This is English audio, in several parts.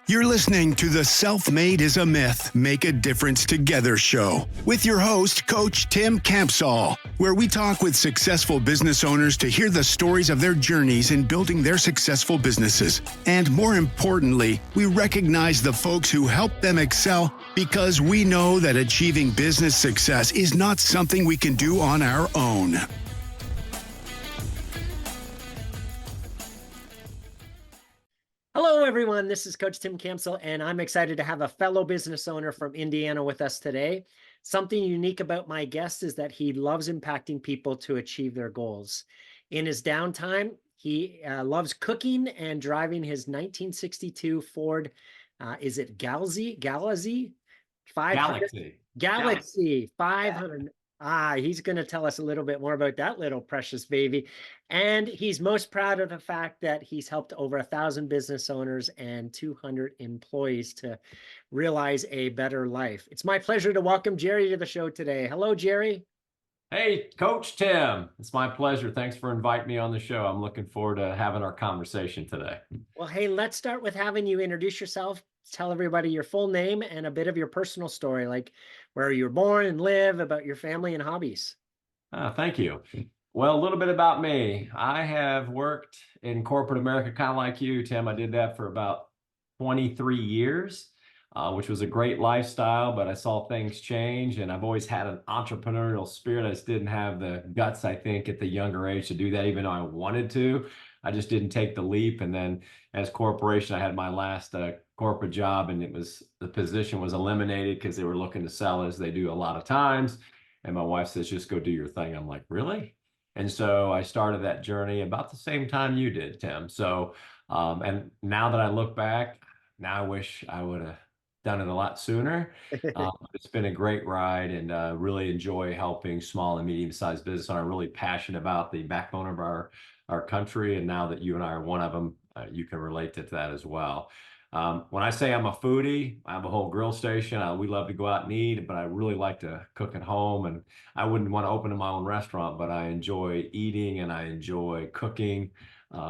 You're listening to the Self-Made is a Myth, Make a Difference Together show with your host, Coach Tim Campsall, where we talk with successful business owners to hear the stories of their journeys in building their successful businesses. And more importantly, we recognize the folks who help them excel because we know that achieving business success is not something we can do on our own. Hello, everyone. This is Coach Tim Campsall, and I'm excited to have a fellow business owner from Indiana with us today. Something unique about my guest is that he loves impacting people to achieve their goals. In his downtime, he loves cooking and driving his 1962 Ford, is it Galaxy? 500? Galaxy 500. He's going to tell us a little bit more about that little precious baby. And he's most proud of the fact that he's helped over 1,000 business owners and 200 employees to realize a better life. It's my pleasure to welcome Jerry to the show today. Hello, Jerry. Hey, Coach Tim. It's my pleasure. Thanks for inviting me on the show. I'm looking forward to having our conversation today. Well, hey, let's start with having you introduce yourself. Tell everybody your full name and a bit of your personal story, like where you were born and live, about your family and hobbies. Thank you. Well, a little bit about me. I have worked in corporate America, kind of like you, Tim. I did that for about 23 years, which was a great lifestyle, but I saw things change, and I've always had an entrepreneurial spirit. I just didn't have the guts, I think, at the younger age to do that, even though I wanted to. I just didn't take the leap. And then as corporation, I had my last corporate job, and the position was eliminated because they were looking to sell, as they do a lot of times. And my wife says, just go do your thing. I'm like, really? And so I started that journey about the same time you did, Tim. So, and now that I look back, now I wish I would have done it a lot sooner. It's been a great ride, and really enjoy helping small and medium-sized business. And I'm really passionate about the backbone of our country. And now that you and I are one of them, you can relate to that as well. When I say I'm a foodie, I have a whole grill station. We love to go out and eat, but I really like to cook at home. And I wouldn't want to open my own restaurant, but I enjoy eating and I enjoy cooking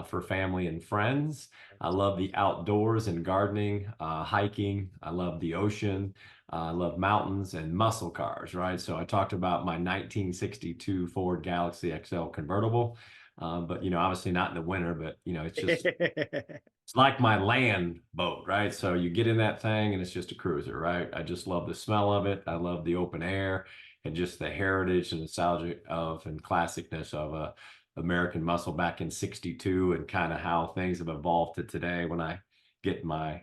for family and friends. I love the outdoors and gardening, hiking. I love the ocean. I love mountains and muscle cars, right? So I talked about my 1962 Ford Galaxy XL convertible. But, obviously not in the winter, but, it's just, it's like my land boat, right? So you get in that thing and it's just a cruiser, right? I just love the smell of it. I love the open air and just the heritage and nostalgia of and classicness of American muscle back in 62, and kind of how things have evolved to today when I get my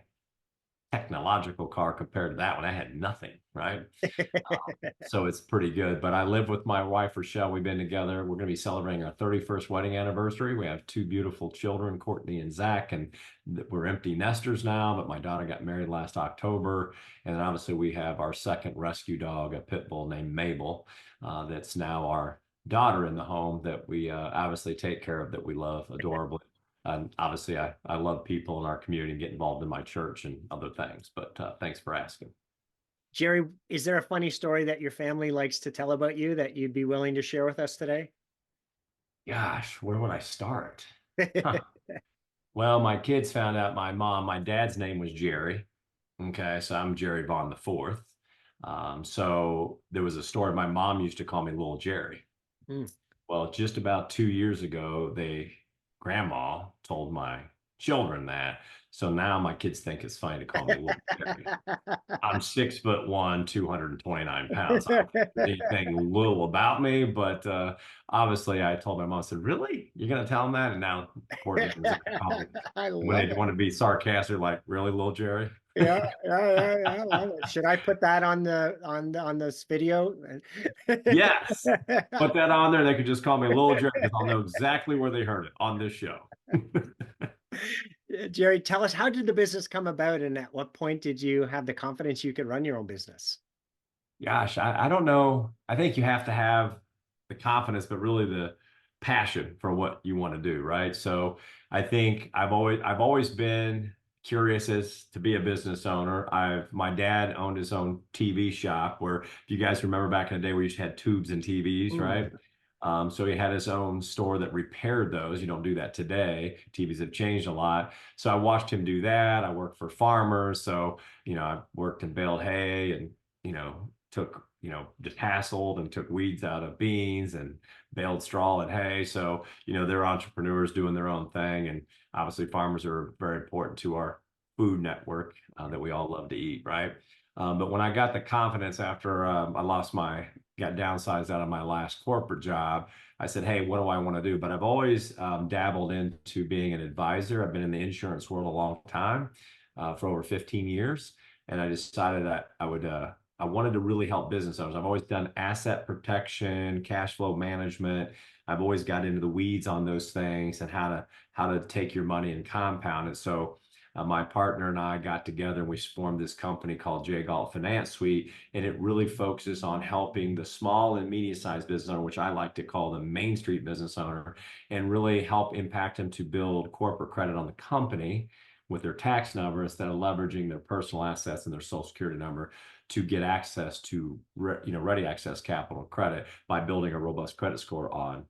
technological car compared to that when I had nothing, right? So it's pretty good. But I live with my wife, Rochelle. We've been together. We're going to be celebrating our 31st wedding anniversary. We have two beautiful children, Courtney and Zach, and we're empty nesters now, but my daughter got married last October. And then obviously we have our second rescue dog, a pit bull named Mabel, that's now our daughter in the home that we obviously take care of, that we love adorably. And obviously, I love people in our community and get involved in my church and other things. But thanks for asking. Jerry, is there a funny story that your family likes to tell about you that you'd be willing to share with us today? Gosh, where would I start? Well, my kids found out my dad's name was Jerry. Okay, so I'm Jerry Vaughn the fourth. So there was a story. My mom used to call me Little Jerry. Well, just about 2 years ago, Grandma told my children that. So now my kids think it's funny to call me Little Jerry. I'm 6'1", 229 pounds. I don't think there's anything little about me, but obviously I told my mom, I said, really? You're going to tell them that? And now Courtney call me. When they want to be sarcastic, like, really, Little Jerry? Yeah. I love it. Should I put that on this video? Yes. Put that on there. They could just call me Little Jerry because I'll know exactly where they heard it on this show. Jerry, tell us, how did the business come about, and at what point did you have the confidence you could run your own business? Gosh, I don't know. I think you have to have the confidence, but really the passion for what you want to do, right? So I think I've always been curious as to be a business owner. My dad owned his own TV shop, where, if you guys remember back in the day, we used to have tubes and TVs, right? So he had his own store that repaired those. You don't do that today. TVs have changed a lot. So I watched him do that. I worked for farmers. So, I worked and baled hay and, took, just hassled and took weeds out of beans and baled straw and hay. So, they're entrepreneurs doing their own thing. And obviously farmers are very important to our food network that we all love to eat, right? But when I got the confidence after got downsized out of my last corporate job, I said, hey, what do I want to do? But I've always dabbled into being an advisor. I've been in the insurance world a long time, for over 15 years. And I decided that I wanted to really help business owners. I've always done asset protection, cash flow management. I've always got into the weeds on those things and how to take your money and compound it. So my partner and I got together and we formed this company called Galt Finance Suite, and it really focuses on helping the small and medium-sized business owner, which I like to call the Main Street business owner, and really help impact them to build corporate credit on the company with their tax number instead of leveraging their personal assets and their social security number to get access to ready access capital credit by building a robust credit score on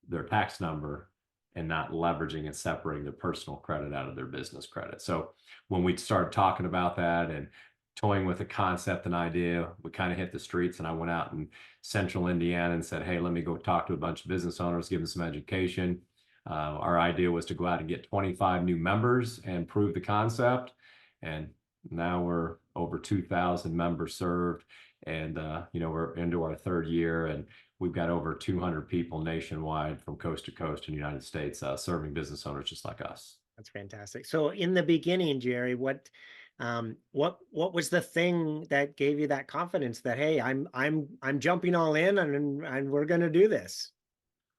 their tax number and not leveraging and separating their personal credit out of their business credit. So when we started talking about that and toying with the concept and idea, we kind of hit the streets, and I went out in central Indiana and said, hey, let me go talk to a bunch of business owners, give them some education. Our idea was to go out and get 25 new members and prove the concept. And now we're over 2,000 members served. And, we're into our third year, and we've got over 200 people nationwide from coast to coast in the United States serving business owners just like us. That's fantastic. So in the beginning, Jerry, what was the thing that gave you that confidence that, hey, I'm jumping all in and we're going to do this?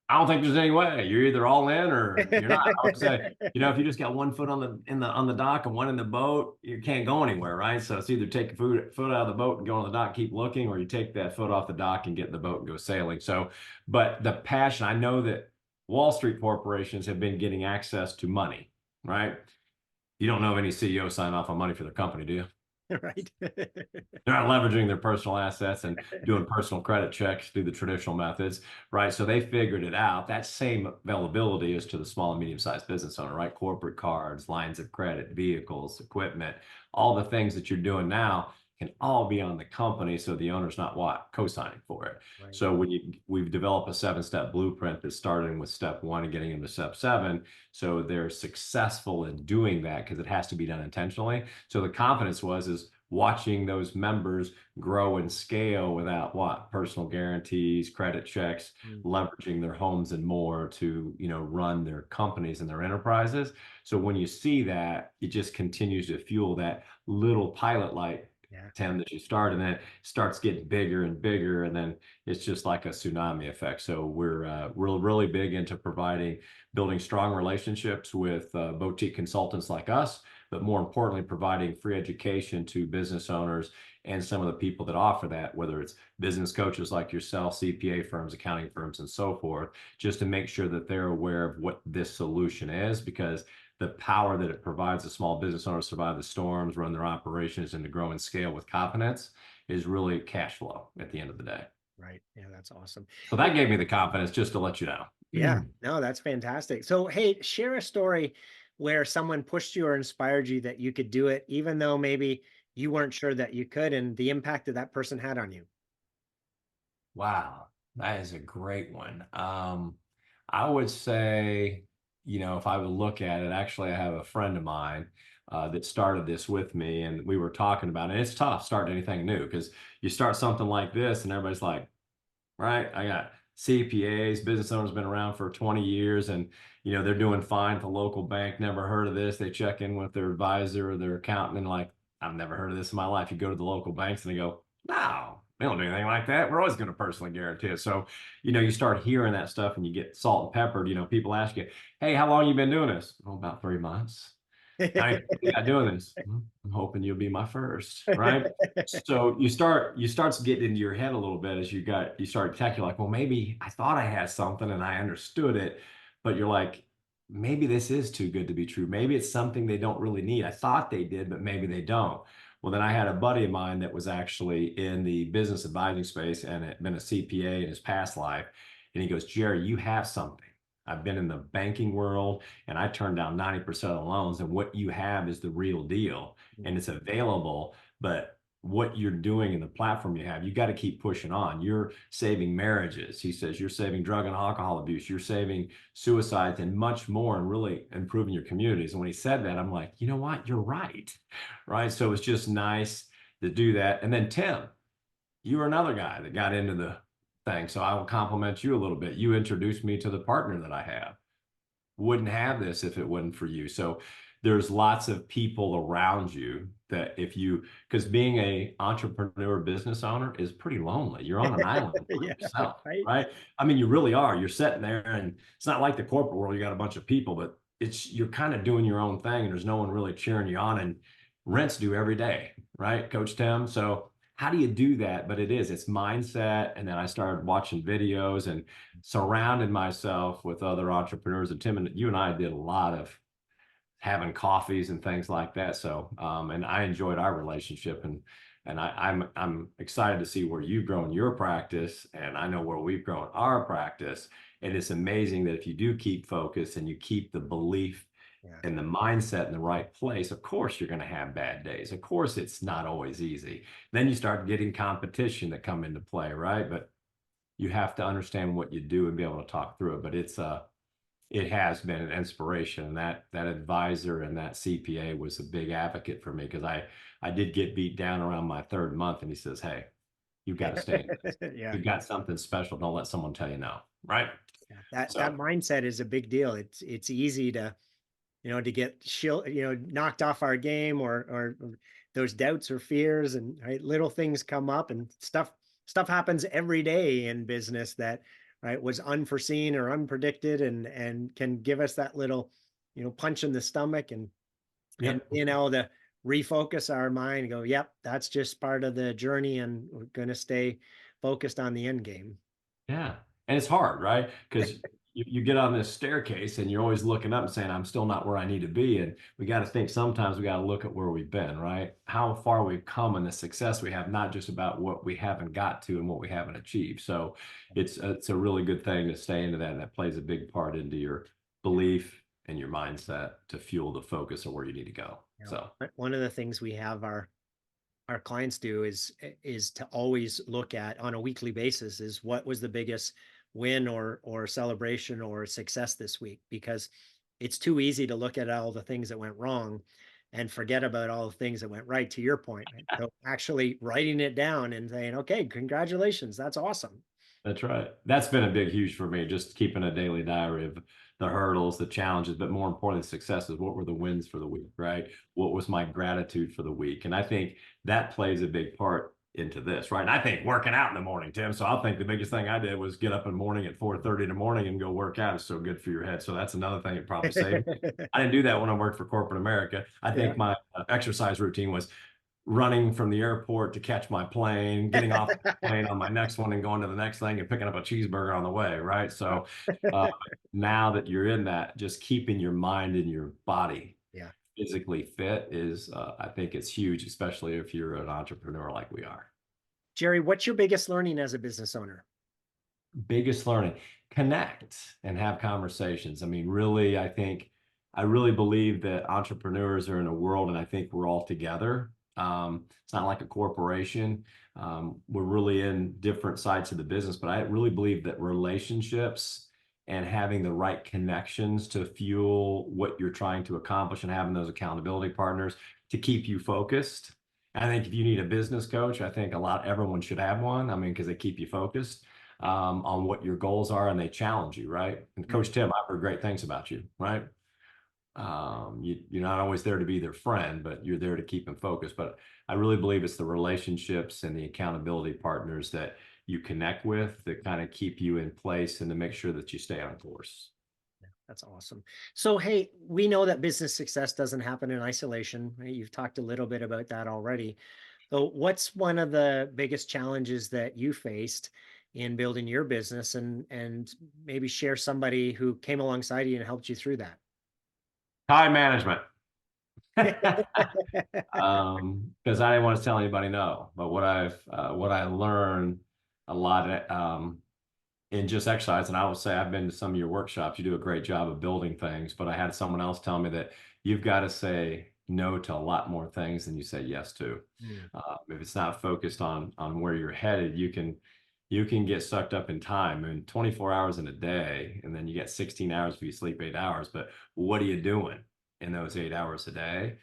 I don't think there's any way. You're either all in or you're not. I would say, if you just got one foot on the dock and one in the boat, you can't go anywhere, right? So it's either take your foot out of the boat and go on the dock, keep looking, or you take that foot off the dock and get in the boat and go sailing. So, but the passion, I know that Wall Street corporations have been getting access to money, right? You don't know of any CEO sign off on money for their company, do you? Right. They're not leveraging their personal assets and doing personal credit checks through the traditional methods, right? So they figured it out. That same availability is to the small and medium-sized business owner, right? Corporate cards, lines of credit, vehicles, equipment, all the things that you're doing now can all be on the company, so the owner's not co-signing for it. Right. So we've developed a 7-step blueprint that's starting with step 1 and getting into step 7. So they're successful in doing that because it has to be done intentionally. So the confidence is watching those members grow and scale without personal guarantees, credit checks, leveraging their homes and more to, run their companies and their enterprises. So when you see that, it just continues to fuel that little pilot light, Tim, that you start, and then it starts getting bigger and bigger, and then it's just like a tsunami effect. So we're really big into building strong relationships with boutique consultants like us, but more importantly, providing free education to business owners and some of the people that offer that, whether it's business coaches like yourself, CPA firms, accounting firms, and so forth, just to make sure that they're aware of what this solution is, because the power that it provides a small business owner to survive the storms, run their operations, and to grow and scale with confidence is really cash flow at the end of the day. Right. Yeah, that's awesome. So that gave me the confidence, just to let you know. Yeah, no, that's fantastic. So, hey, share a story where someone pushed you or inspired you that you could do it, even though maybe you weren't sure that you could, and the impact that that person had on you. Wow, that is a great one. I would say, if I would look at it, actually, I have a friend of mine that started this with me, and we were talking about it. And it's tough starting anything new because you start something like this and everybody's like, right, I got CPAs, business owners been around for 20 years, and they're doing fine at the local bank, never heard of this. They check in with their advisor or their accountant and like, I've never heard of this in my life. You go to the local banks and they go, no, we don't do anything like that. We're always going to personally guarantee it. So, you start hearing that stuff and you get salt and peppered. People ask you, hey, how long you been doing this? Oh, about 3 months. How you doing this? I'm hoping you'll be my first, right? So you start getting into your head a little bit as you start attacking, like, well, maybe I thought I had something and I understood it, but you're like, maybe this is too good to be true. Maybe it's something they don't really need. I thought they did, but maybe they don't. Well, then I had a buddy of mine that was actually in the business advising space and had been a CPA in his past life. And he goes, Jerry, you have something. I've been in the banking world and I turned down 90% of the loans. And what you have is the real deal and it's available. But what you're doing in the platform you got to keep pushing on. You're saving marriages. He says you're saving drug and alcohol abuse. You're saving suicides and much more and really improving your communities. And when he said that, I'm like, you know what? You're right. Right. So it's just nice to do that. And then Tim, you were another guy that got into the thing. So I will compliment you a little bit. You introduced me to the partner that I have. Wouldn't have this if it wasn't for you. So there's lots of people around you that if you, because being a entrepreneur business owner is pretty lonely. You're on an island by Yeah, yourself, right. right? I mean, you really are. You're sitting there and it's not like the corporate world, you got a bunch of people, but you're kind of doing your own thing and there's no one really cheering you on and rent's due every day, right, Coach Tim? So how do you do that? But it's mindset. And then I started watching videos and surrounded myself with other entrepreneurs. And Tim and you and I did a lot of having coffees and things like that. So, and I enjoyed our relationship and I'm excited to see where you've grown your practice. And I know where we've grown our practice. And it's amazing that if you do keep focused and you keep the belief and the mindset in the right place, of course, you're going to have bad days. Of course, it's not always easy. Then you start getting competition that come into play, right? But you have to understand what you do and be able to talk through it. But it has been an inspiration. And that advisor and that CPA was a big advocate for me because I did get beat down around my third month. And he says, hey, you've got to stay in this. Yeah. You've got something special. Don't let someone tell you no, right? Yeah. That mindset is a big deal. It's easy to, to get knocked off our game or those doubts or fears and right, little things come up and stuff happens every day in business that right was unforeseen or unpredicted and can give us that little, punch in the stomach and being able to refocus our mind and go, yep, that's just part of the journey and we're going to stay focused on the end game. Yeah. And it's hard, right? Because you get on this staircase and you're always looking up and saying, I'm still not where I need to be. And we got to think sometimes we got to look at where we've been, right? How far we've come and the success we have, not just about what we haven't got to and what we haven't achieved. So it's a really good thing to stay into that. And that plays a big part into your belief and your mindset to fuel the focus of where you need to go. So one of the things we have our clients do is to always look at on a weekly basis is what was the biggest win or celebration or success this week, because it's too easy to look at all the things that went wrong and forget about all the things that went right, to your point. Right? So actually writing it down and saying, okay, congratulations, that's awesome. That's right. That's been a big, huge for me, just keeping a daily diary of the hurdles, the challenges, but more importantly, successes. What were the wins for the week, right? What was my gratitude for the week? And I think that plays a big part into this, right? And I think working out in the morning, Tim. So I think the biggest thing I did was get up in the morning at 4:30 in the morning and go work out. It's so good for your head. So that's another thing it probably saved. I didn't do that when I worked for corporate America. I think my exercise routine was running from the airport to catch my plane, getting off the plane on my next one and going to the next thing and picking up a cheeseburger on the way, right? So now that you're in that, just keeping your mind and your body physically fit is, I think it's huge, especially if you're an entrepreneur like we are. Jerry, what's your biggest learning as a business owner? Biggest learning, connect and have conversations. I mean, really, I really believe that entrepreneurs are in a world, and I think we're all together. It's not like a corporation. We're really in different sides of the business, but I really believe that relationships and having the right connections to fuel what you're trying to accomplish and having those accountability partners to keep you focused. I think if you need a business coach, I think everyone should have one. I mean, because they keep you focused on what your goals are and they challenge you, right? And Coach Tim, I've heard great things about you, right? You're not always there to be their friend, but you're there to keep them focused. But I really believe it's the relationships and the accountability partners that you connect with that kind of keep you in place and to make sure that you stay on course. That's awesome. So, hey, we know that business success doesn't happen in isolation, right? You've talked a little bit about that already. So what's one of the biggest challenges that you faced in building your business, and maybe share somebody who came alongside you and helped you through that? Time management. Because I didn't want to tell anybody no. But what I learned a lot in just exercise. And I will say, I've been to some of your workshops. You do a great job of building things, but I had someone else tell me that you've got to say no to a lot more things than you say yes to. Mm. If it's not focused on where you're headed, you can get sucked up in time. I mean, 24 hours in a day, and then you get 16 hours if you sleep 8 hours. But what are you doing in those 8 hours a day?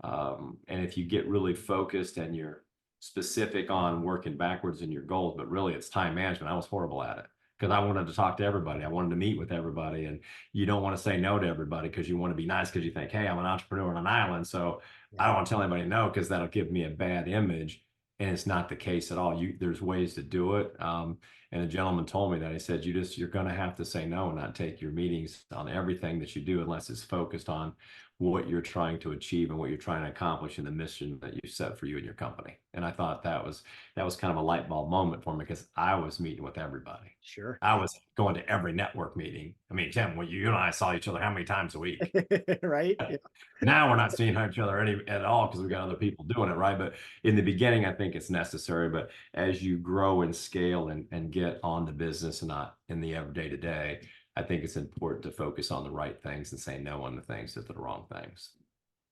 And if you get really focused and you're specific on working backwards in your goals, but really it's time management. I was horrible at it because I wanted to talk to everybody. I wanted to meet with everybody. And you don't want to say no to everybody because you want to be nice because you think, hey, I'm an entrepreneur on an island. So I don't want to tell anybody no because that'll give me a bad image. And it's not the case at all. There's ways to do it. And a gentleman told me that he said, you're going to have to say no and not take your meetings on everything that you do unless it's focused on what you're trying to achieve and what you're trying to accomplish in the mission that you set for you and your company. And I thought that was kind of a light bulb moment for me because I was meeting with everybody. Sure. I was going to every network meeting. I mean, Tim, you and I saw each other how many times a week? Right. Yeah. Now we're not seeing each other at all because we've got other people doing it, right? But in the beginning, I think it's necessary. But as you grow and scale and get on the business and not in the everyday to day, I think it's important to focus on the right things and say no on the things that are the wrong things.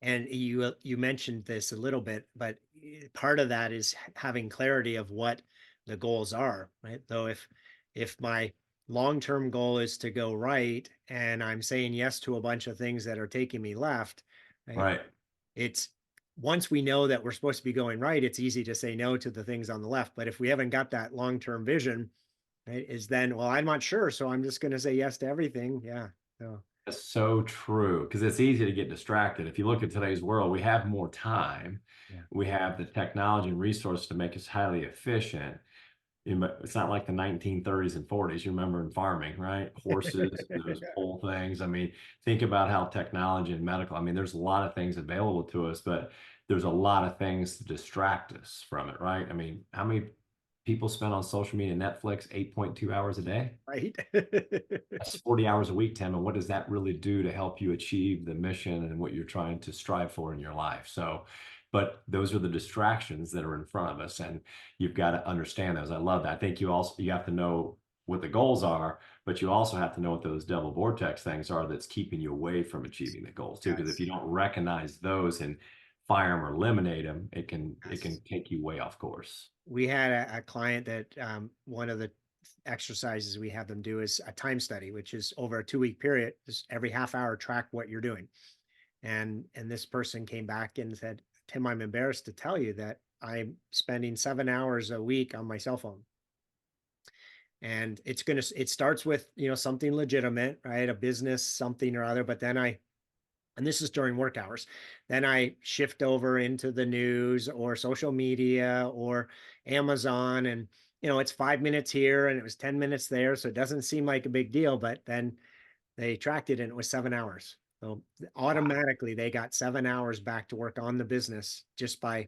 And you mentioned this a little bit, but part of that is having clarity of what the goals are, right? Though if my long-term goal is to go right and I'm saying yes to a bunch of things that are taking me left, right? Right. It's once we know that we're supposed to be going right, it's easy to say no to the things on the left. But if we haven't got that long-term vision, right, is then, well, I'm not sure, so I'm just going to say yes to everything. Yeah. So That's so true because it's easy to get distracted. If you look at today's world, we have more time. yeah. We have the technology and resources to make us highly efficient. It's not like the 1930s and 40s. You remember in farming, right? Horses, those pull things. I mean, think about how technology and medical, I mean, there's a lot of things available to us, but there's a lot of things to distract us from it, right? I mean, how many people spend on social media, Netflix, 8.2 hours a day? Right. That's 40 hours a week, Tim. And what does that really do to help you achieve the mission and what you're trying to strive for in your life? So, but those are the distractions that are in front of us, and you've got to understand those. I love that. I think you have to know what the goals are, but you also have to know what those devil vortex things are that's keeping you away from achieving the goals too. Because if you don't recognize those and fire them or eliminate them, it can take you way off course. We had a client that one of the exercises we have them do is a time study, which is over a 2-week period, just every half hour track what you're doing. And this person came back and said, Tim, I'm embarrassed to tell you that I'm spending 7 hours a week on my cell phone. And it starts with, something legitimate, right? A business, something or other. But then and this is during work hours, then I shift over into the news or social media or Amazon. And, it's 5 minutes here and it was 10 minutes there. So it doesn't seem like a big deal, but then they tracked it and it was 7 hours. So automatically they got 7 hours back to work on the business just by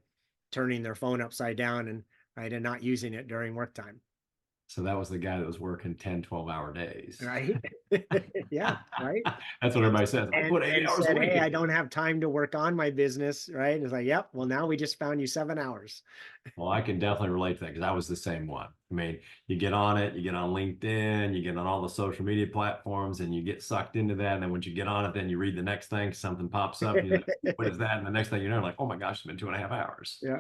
turning their phone upside down and not using it during work time. So that was the guy that was working 10, 12-hour days. Right. Yeah. Right. That's what everybody says. I put 8 And hours a said, week. hey, I don't have time to work on my business. Right. And it's like, yep. Well, now we just found you 7 hours. Well, I can definitely relate to that because I was the same one. I mean, you get on it, you get on LinkedIn, you get on all the social media platforms, and you get sucked into that. And then once you get on it, then you read the next thing, something pops up. You're like, what is that? And the next thing you know, like, oh my gosh, it's been 2.5 hours. Yeah.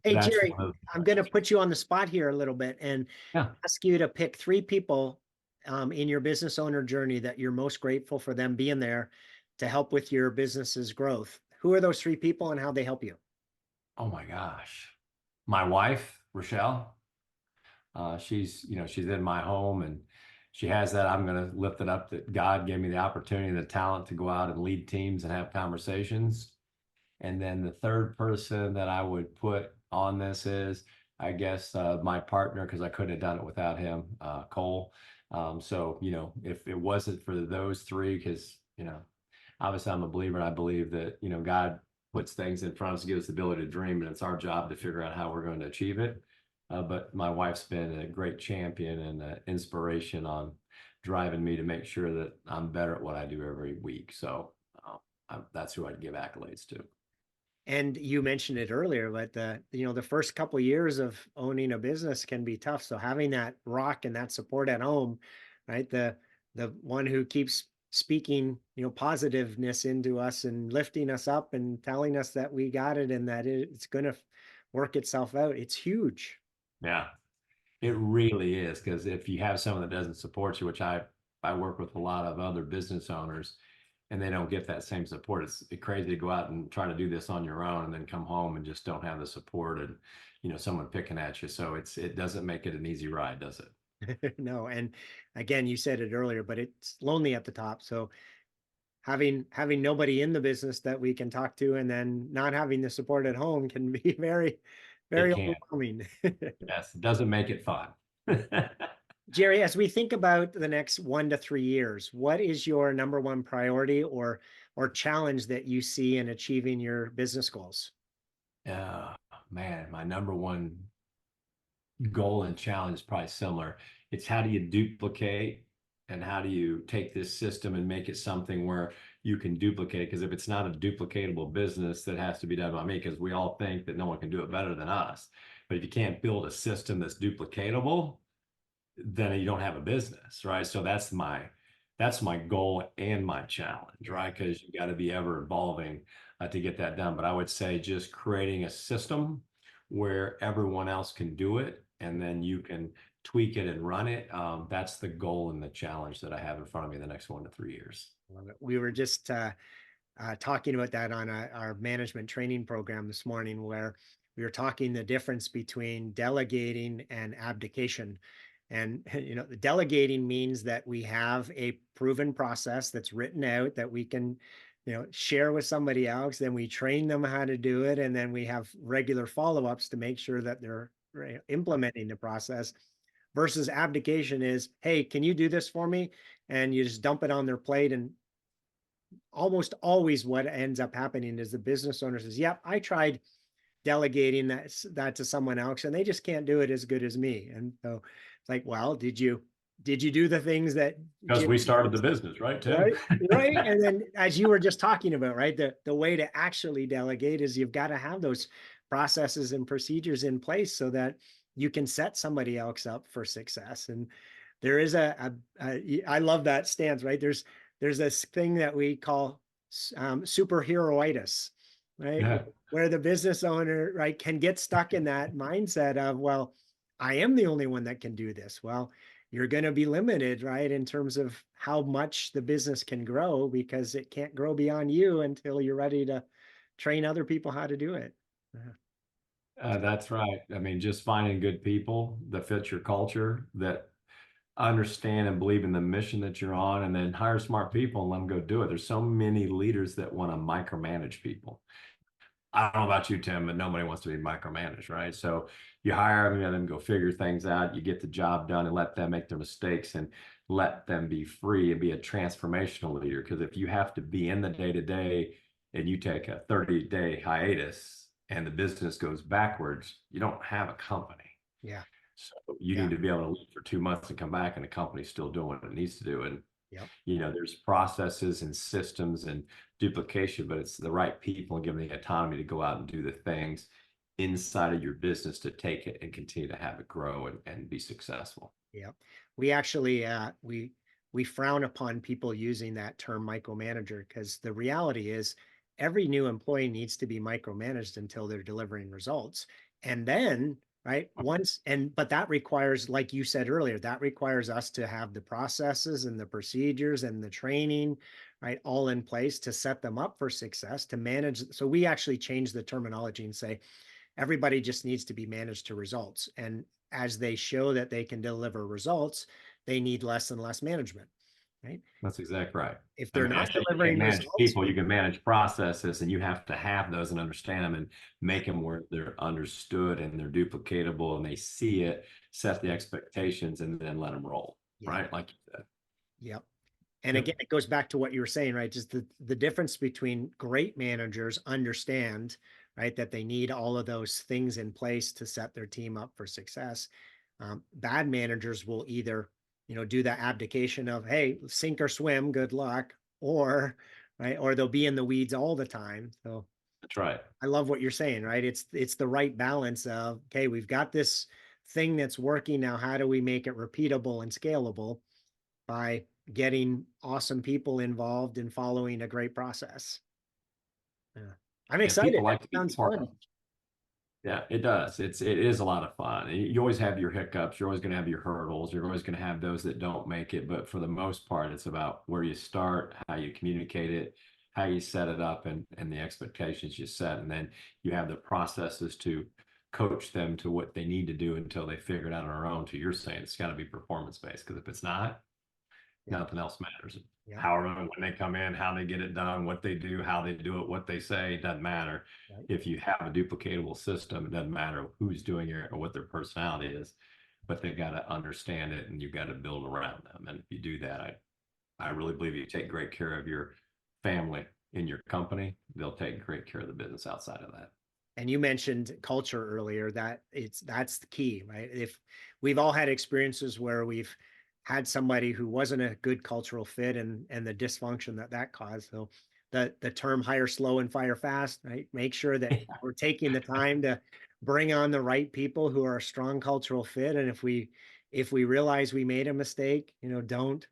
Hey, That's Jerry, I'm going to put you on the spot here a little bit and yeah. ask you to pick 3 people in your business owner journey that you're most grateful for them being there to help with your business's growth. Who are those 3 people and how they help you? Oh my gosh. My wife, Rochelle, she's in my home and she has that. I'm going to lift it up that God gave me the opportunity, the talent to go out and lead teams and have conversations. And then the third person that I would put on this is, I guess, my partner, because I couldn't have done it without him, Cole. So, if it wasn't for those 3, because, obviously I'm a believer and I believe that, God puts things in front of us to give us the ability to dream, and it's our job to figure out how we're going to achieve it. But my wife's been a great champion and an inspiration on driving me to make sure that I'm better at what I do every week. So that's who I'd give accolades to. And you mentioned it earlier, but the first couple of years of owning a business can be tough. So having that rock and that support at home, right? The one who keeps speaking, positiveness into us and lifting us up and telling us that we got it and that it's going to work itself out. It's huge. Yeah, it really is. Because if you have someone that doesn't support you, which I work with a lot of other business owners, and they don't get that same support, it's crazy to go out and try to do this on your own and then come home and just don't have the support and someone picking at you. So it doesn't make it an easy ride, does it? No, and again, you said it earlier, but it's lonely at the top. So having nobody in the business that we can talk to and then not having the support at home can be very, It very can. overwhelming. Yes, it doesn't make it fun. Jerry, as we think about the next 1 to 3 years, what is your number one priority or challenge that you see in achieving your business goals? Yeah, man, my number one goal and challenge is probably similar. It's how do you duplicate and how do you take this system and make it something where you can duplicate? Because if it's not a duplicatable business, that has to be done by me, because we all think that no one can do it better than us. But if you can't build a system that's duplicatable, then you don't have a business, right? So that's my goal and my challenge, right? Because you got to be ever evolving to get that done. But I would say just creating a system where everyone else can do it, and then you can tweak it and run it. That's the goal and the challenge that I have in front of me the next 1 to 3 years. Love it. We were just talking about that on our management training program this morning, where we were talking the difference between delegating and abdication. And the delegating means that we have a proven process that's written out that we can, share with somebody else. Then we train them how to do it, and then we have regular follow-ups to make sure that they're implementing the process. Versus abdication is, hey, can you do this for me? And you just dump it on their plate, and almost always what ends up happening is the business owner says, yep, I tried delegating that to someone else and they just can't do it as good as me. And so it's like, well, did you do the things that Because we started the business, right, Tim? right? Right. And then as you were just talking about, right, the way to actually delegate is you've got to have those processes and procedures in place so that you can set somebody else up for success. And there is I love that stance, right? There's this thing that we call superheroitis, right? Yeah. Where the business owner, right, can get stuck in that mindset of, well, I am the only one that can do this. Well, you're going to be limited, right, in terms of how much the business can grow, because it can't grow beyond you until you're ready to train other people how to do it. That's right. I mean, just finding good people that fit your culture, that understand and believe in the mission that you're on, and then hire smart people and let them go do it. There's so many leaders that want to micromanage people. I don't know about you, Tim, but nobody wants to be micromanaged, right? So you hire them, let them go figure things out. You get the job done and let them make their mistakes and let them be free and be a transformational leader. Because if you have to be in the day to day and you take a 30-day hiatus and the business goes backwards, you don't have a company. Yeah. So you need to be able to leave for 2 months and come back and the company's still doing what it needs to do. And there's processes and systems and duplication, but it's the right people and giving the autonomy to go out and do the things inside of your business to take it and continue to have it grow and be successful. Yeah. We actually we frown upon people using that term micromanager, because the reality is every new employee needs to be micromanaged until they're delivering results. And then, right, but that requires, like you said earlier, that requires us to have the processes and the procedures and the training, right, all in place to set them up for success, to manage. So we actually change the terminology and say everybody just needs to be managed to results. And as they show that they can deliver results, they need less and less management, right? That's exactly right. If I they're mean, I not say you can't delivering manage results, people, you can manage processes, and you have to have those and understand them and make them where they're understood and they're duplicatable and they see it, set the expectations, and then let them roll, right? Like you said. Yep. And again, it goes back to what you were saying, right? Just the difference between great managers understand, right, that they need all of those things in place to set their team up for success. Bad managers will either, do the abdication of, hey, sink or swim, good luck, or, right, or they'll be in the weeds all the time. So That's right. I love what you're saying, right? It's the right balance of, okay, we've got this thing that's working now. How do we make it repeatable and scalable by getting awesome people involved and following a great process? Yeah. I'm Yeah, excited. people That like to be sounds part fun. of it. Yeah, it does. It is a lot of fun. You always have your hiccups. You're always going to have your hurdles. You're always going to have those that don't make it. But for the most part, it's about where you start, how you communicate it, how you set it up, and the expectations you set. And then you have the processes to coach them to what they need to do until they figure it out on their own. To your saying, it's got to be performance based. Because if it's not, Yeah. nothing else matters. Yeah. However, when they come in, how they get it done, what they do, how they do it, what they say, it doesn't matter. Right. If you have a duplicatable system, it doesn't matter who's doing it or what their personality is, but they've got to understand it and you've got to build around them. And if you do that, I really believe you take great care of your family in your company, they'll take great care of the business outside of that. And you mentioned culture earlier, that that's the key, right? If we've all had experiences where we've had somebody who wasn't a good cultural fit, and the dysfunction that caused. So the term hire slow and fire fast, right? Make sure that we're taking the time to bring on the right people who are a strong cultural fit. And if we realize we made a mistake, don't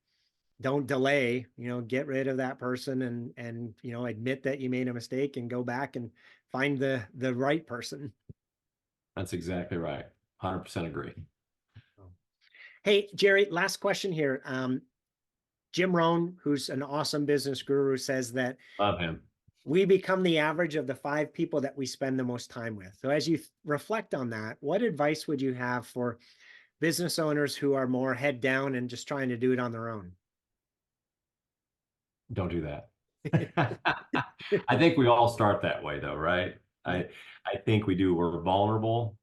delay, get rid of that person, and admit that you made a mistake and go back and find the right person. That's exactly right. 100% agree. Hey, Jerry, last question here. Jim Rohn, who's an awesome business guru, says that Love him. we become the average of the 5 people that we spend the most time with. So as you reflect on that, what advice would you have for business owners who are more head down and just trying to do it on their own? Don't do that. I think we all start that way though, right? Yeah. I think we do. We're vulnerable.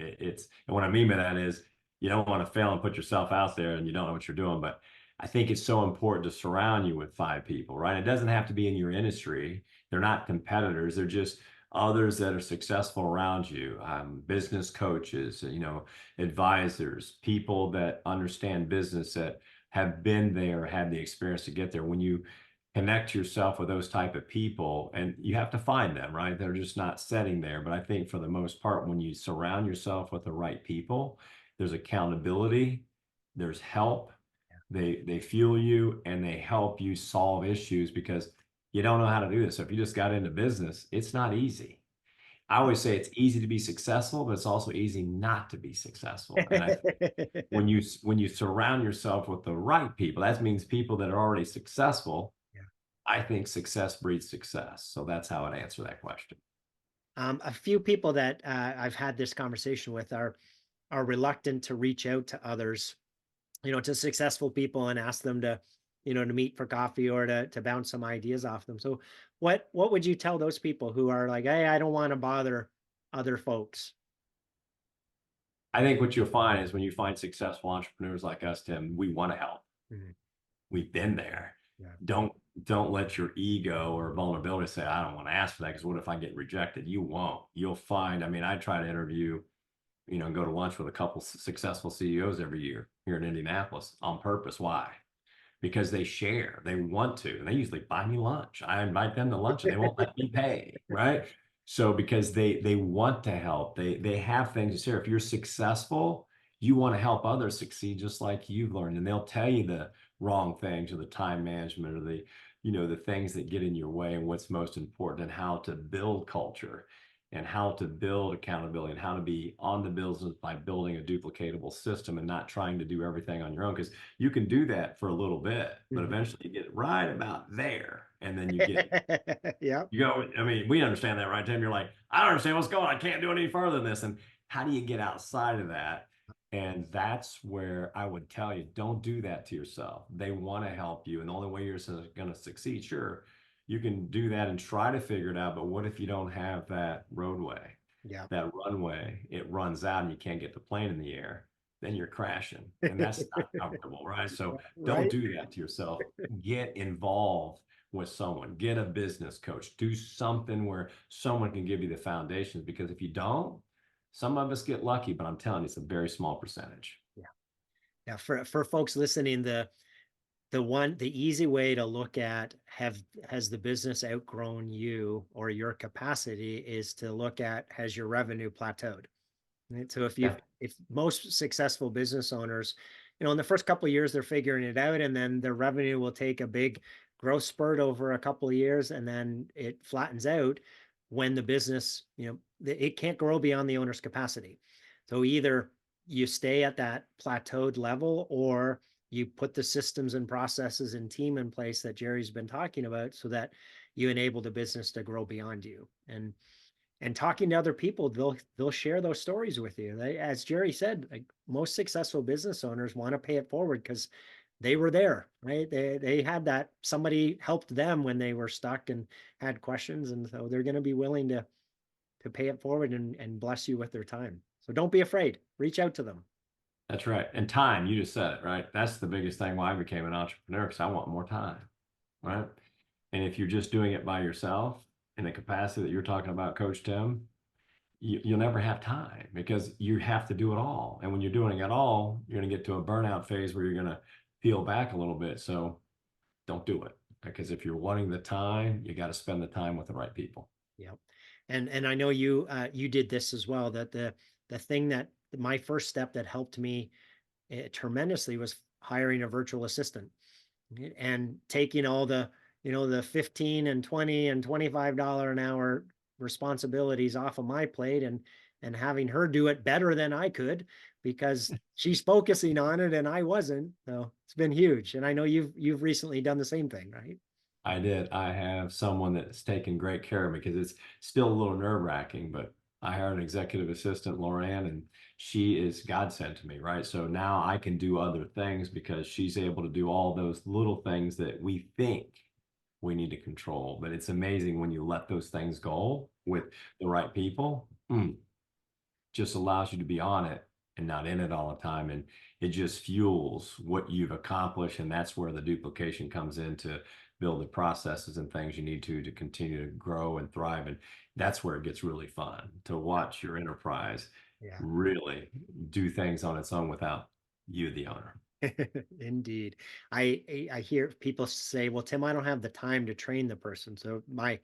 And what I mean by that is you don't want to fail and put yourself out there and you don't know what you're doing. But I think it's so important to surround you with 5 people, right? It doesn't have to be in your industry. They're not competitors. They're just others that are successful around you, business coaches, advisors, people that understand business, that have been there, had the experience to get there. When you connect yourself with those type of people, and you have to find them, right? They're just not sitting there. But I think for the most part, when you surround yourself with the right people, there's accountability, there's help, they fuel you and they help you solve issues because you don't know how to do this. So if you just got into business, it's not easy. I always say it's easy to be successful, but it's also easy not to be successful. And I think when you surround yourself with the right people, that means people that are already successful. Yeah. I think success breeds success. So that's how I'd answer that question. A few people that I've had this conversation with are reluctant to reach out to others, to successful people, and ask them to meet for coffee or to bounce some ideas off them. So what would you tell those people who are like, hey, I don't want to bother other folks? I think what you'll find is when you find successful entrepreneurs like us, Tim, we want to help. Mhm. We've been there. Yeah. Don't let your ego or vulnerability say, I don't want to ask for that because what if I get rejected? You won't. You'll find, I try to interview, go to lunch with a couple successful CEOs every year here in Indianapolis on purpose. Why? Because they share, they want to, and they usually buy me lunch. I invite them to lunch and they won't let me pay, right? So because they want to help, they have things to share. If you're successful, you want to help others succeed just like you've learned, and they'll tell you the wrong things or the time management or the things that get in your way and what's most important and how to build culture and how to build accountability and how to be on the business by building a duplicatable system and not trying to do everything on your own. Because you can do that for a little bit, but eventually you get right about there. And then Yeah. we understand that, right, Tim? You're like, I don't understand what's going on. I can't do it any further than this. And how do you get outside of that? And that's where I would tell you, don't do that to yourself. They want to help you. And the only way you're going to succeed, sure, you can do that and try to figure it out. But what if you don't have that roadway, Yeah. that runway, it runs out and you can't get the plane in the air, then you're crashing. And that's not comfortable, right? So don't Right. do that to yourself. Get involved with someone, get a business coach, do something where someone can give you the foundations. Because if you don't, some of us get lucky, but I'm telling you, it's a very small percentage. Yeah. Yeah. For folks listening, the easy way to look at has the business outgrown you or your capacity is to look at, has your revenue plateaued? Right? So Yeah. if most successful business owners, in the first couple of years, they're figuring it out, and then their revenue will take a big growth spurt over a couple of years, and then it flattens out when the business, it can't grow beyond the owner's capacity. So either you stay at that plateaued level, or you put the systems and processes and team in place that Jerry's been talking about so that you enable the business to grow beyond you. And talking to other people, they'll share those stories with you. As Jerry said, like, most successful business owners want to pay it forward because they were there, right? They had that, somebody helped them when they were stuck and had questions, and so they're going to be willing to pay it forward and bless you with their time. So don't be afraid. Reach out to them. That's right. And time, you just said it, right? That's the biggest thing why I became an entrepreneur, because I want more time, right? And if you're just doing it by yourself in the capacity that you're talking about, Coach Tim, you'll never have time because you have to do it all. And when you're doing it all, you're going to get to a burnout phase where you're going to peel back a little bit. So don't do it, because if you're wanting the time, you got to spend the time with the right people. Yep. And I know you did this as well, that the thing that my first step that helped me tremendously was hiring a virtual assistant and taking all the, the 15 and 20 and $25 an hour responsibilities off of my plate and having her do it better than I could, because she's focusing on it and I wasn't. So it's been huge. And I know you've recently done the same thing, right? I did. I have someone that's taken great care of me, because it's still a little nerve-wracking, but I hired an executive assistant, Lorianne, and she is godsend to me, right? So now I can do other things because she's able to do all those little things that we think we need to control. But it's amazing when you let those things go with the right people, just allows you to be on it and not in it all the time. And it just fuels what you've accomplished. And that's where the duplication comes in, to build the processes and things you need to continue to grow and thrive. And that's where it gets really fun, to watch your enterprise really do things on its own without you, the owner. Indeed. I hear people say, well, Tim, I don't have the time to train the person. So my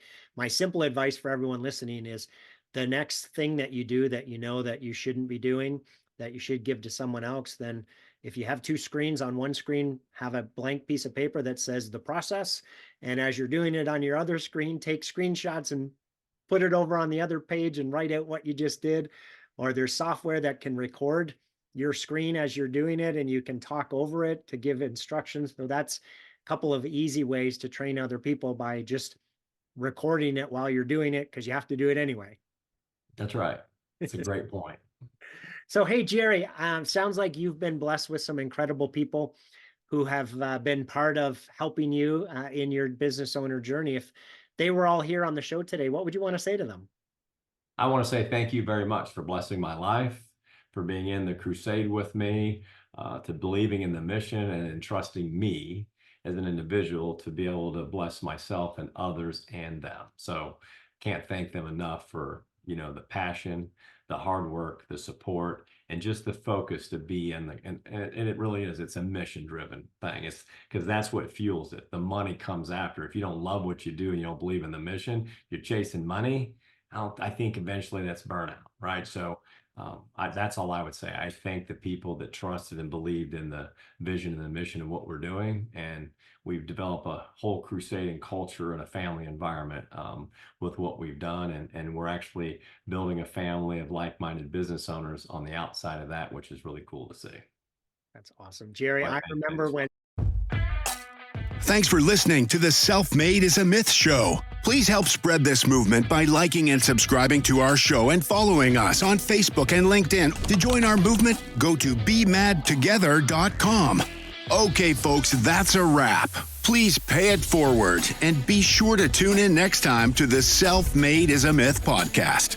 simple advice for everyone listening is, the next thing that you do that you know that you shouldn't be doing, that you should give to someone else, then if you have two screens, on one screen, have a blank piece of paper that says the process. And as you're doing it on your other screen, take screenshots and put it over on the other page and write out what you just did. Or there's software that can record your screen as you're doing it, and you can talk over it to give instructions. So that's a couple of easy ways to train other people, by just recording it while you're doing it, because you have to do it anyway. That's right. It's a great point. So, hey, Jerry, sounds like you've been blessed with some incredible people who have been part of helping you in your business owner journey. If they were all here on the show today, what would you want to say to them? I want to say thank you very much for blessing my life, for being in the crusade with me, to believing in the mission and entrusting me as an individual to be able to bless myself and others and them. So can't thank them enough for, the passion, the hard work, the support, and just the focus to be in and it really is, it's a mission driven thing. It's because that's what fuels it. The money comes after. If you don't love what you do and you don't believe in the mission, you're chasing money. I think eventually that's burnout, right? So that's all I would say. I thank the people that trusted and believed in the vision and the mission of what we're doing. And we've developed a whole crusading culture and a family environment with what we've done. And we're actually building a family of like-minded business owners on the outside of that, which is really cool to see. That's awesome. Jerry, I remember when... Thanks for listening to the Self-Made is a Myth show. Please help spread this movement by liking and subscribing to our show and following us on Facebook and LinkedIn. To join our movement, go to bemadtogether.com. Okay, folks, that's a wrap. Please pay it forward and be sure to tune in next time to the Self-Made is a Myth podcast.